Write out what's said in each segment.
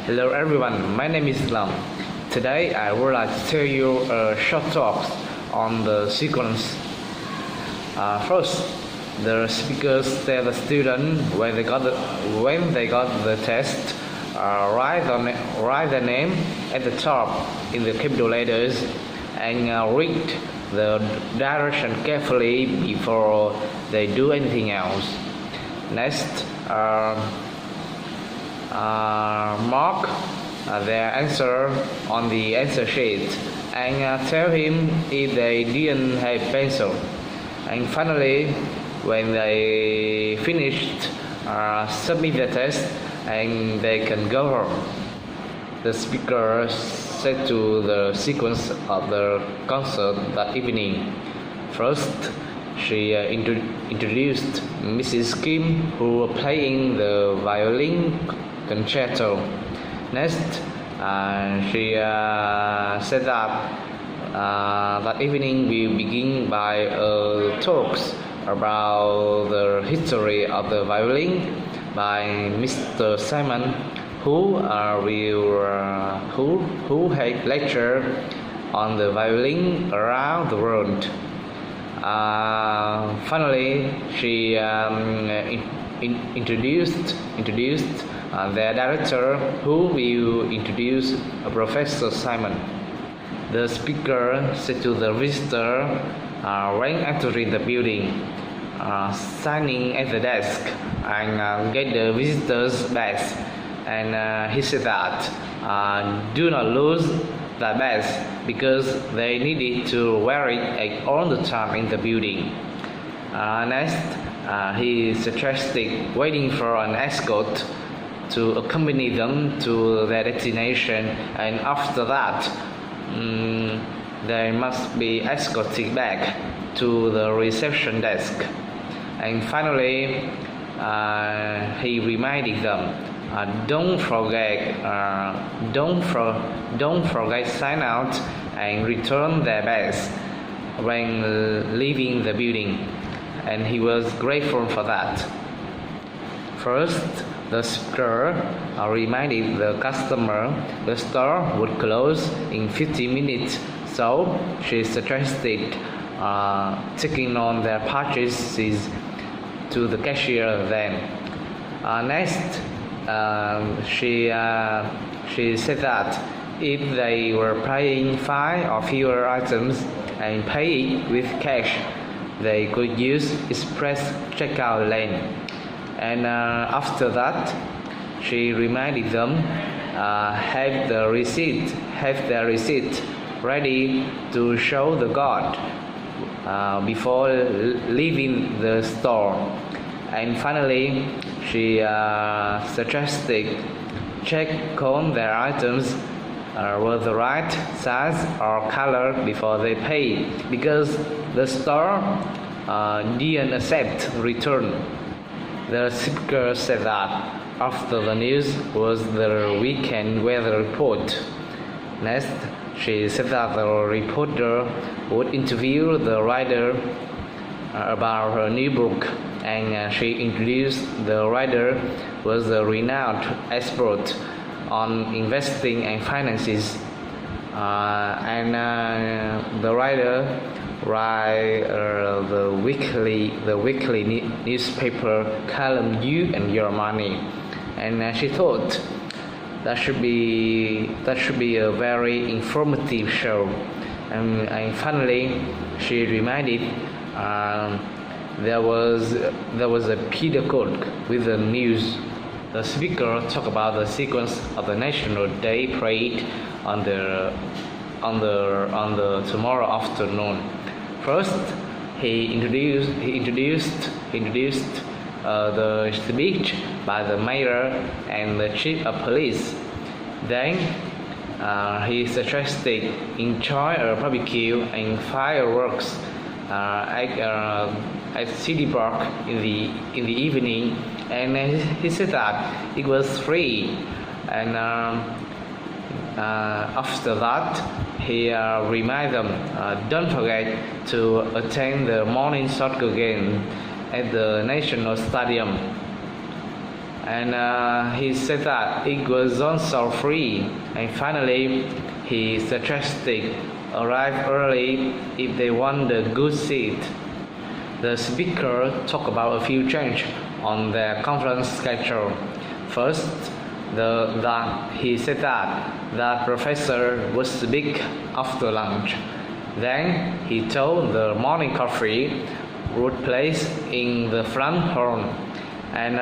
Hello everyone, my name is Lam. Today I would like to tell you a short talk on the sequence. First, the speakers tell the student when they got the test, write their name at the top in the capital letters and read the direction carefully before they do anything else. Next, mark their answer on the answer sheet and tell him if they didn't have pencil. And finally, when they finished, submit the test and they can go home. The speaker said to the sequence of the concert that evening. First, she introduced Mrs. Kim, who was playing the violin concerto. Next, she said that evening we begin by talks about the history of the violin by Mr. Simon, who had lectured on the violin around the world. Finally, she introduced their director, who will introduce Professor Simon. The speaker said to the visitor when entering the building, signing at the desk and get the visitor's badge. And he said that do not lose that badge because they needed to wear it all the time in the building. Next, he suggested waiting for an escort to accompany them to their destination, and after that, they must be escorted back to the reception desk. And finally, he reminded them, don't forget sign out and return their bags when leaving the building, and he was grateful for that. First, the speaker reminded the customer the store would close in 50 minutes, so she suggested taking on their purchases to the cashier then. Next, she said that if they were buying 5 or fewer items and pay it with cash, they could use express checkout lane. And after that, she reminded them have their receipt ready to show the guard before leaving the store. And finally, she suggested check on their items were the right size or color before they pay, because the store didn't accept return. The speaker said that after the news was the weekend weather report. Next, she said that the reporter would interview the writer about her new book, and she introduced the writer was a renowned expert on investing and finances, and the writer write the weekly newspaper column You and Your Money, and she thought that should be a very informative show. And finally, she reminded there was a pedagogue with the news. The speaker talked about the sequence of the National Day Parade on the tomorrow afternoon. First, he introduced the speech by the mayor and the chief of police. Then he suggested enjoy a barbecue and fireworks at City Park in the evening, and he said that it was free. And after that, he reminded them, don't forget to attend the morning soccer game at the National Stadium. and he said that it was also free. And finally, he suggested arrive early if they want a good seat. The speaker talked about a few changes on their conference schedule. First, he said that the professor would speak after lunch. Then he told the morning coffee would place in the front hall, and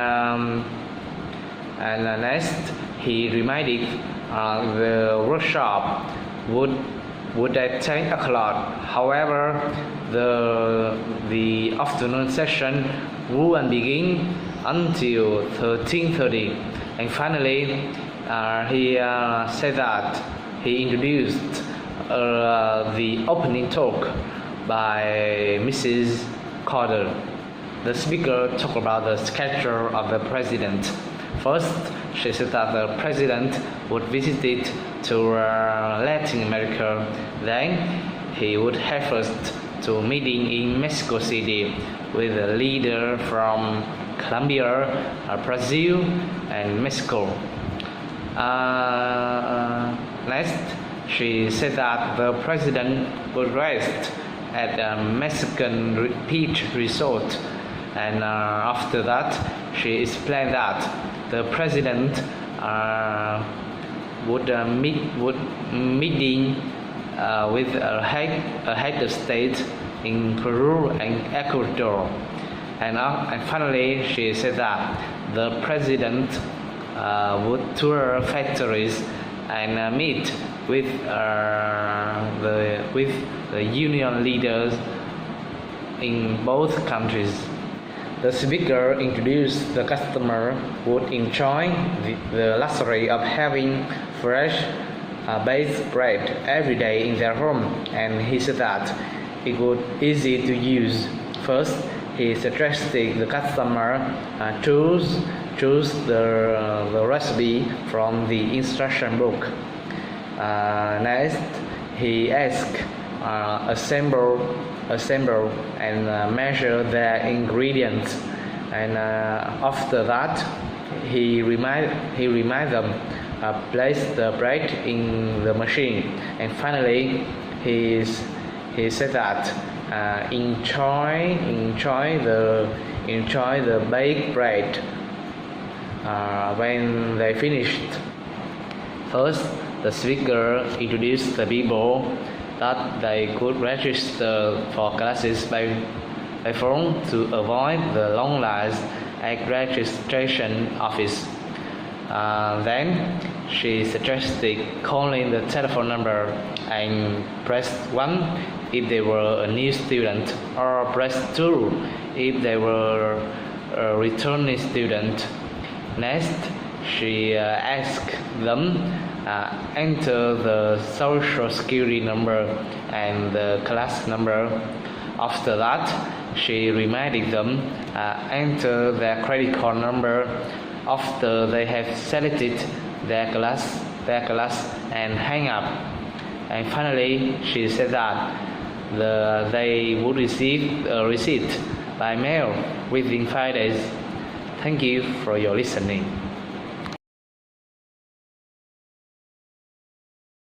next he reminded the workshop would at 10 o'clock. However, the afternoon session wouldn't begin until 13:30. And finally, he said that he introduced the opening talk by Mrs. Carter. The speaker talked about the schedule of the president. First, she said that the president would visit it to Latin America. Then, he would head first to a meeting in Mexico City with a leader from Colombia, Brazil, and Mexico. Next, she said that the president would rest at a Mexican beach resort, and after that, she explained that the president would meeting with a head of state in Peru and Ecuador, and finally, she said that the president would tour factories and meet with the union leaders in both countries. The speaker introduced the customer would enjoy the luxury of having fresh baked bread every day in their home, and he said that it would be easy to use. First, he suggested the customer choose the recipe from the instruction book. Next, he asked assemble and measure their ingredients, and after that, he remind them place the bread in the machine, and finally, he said that enjoy the baked bread when they finished. First, the speaker introduced the people that they could register for classes by phone to avoid the long lines at registration office. Then she suggested calling the telephone number and press 1 if they were a new student, or press 2 if they were a returning student. Next, she asked them enter the social security number and the class number. After that, she reminded them enter their credit card number after they have selected their class and hang up. And finally, she said that they would receive a receipt by mail within 5 days. Thank you for your listening.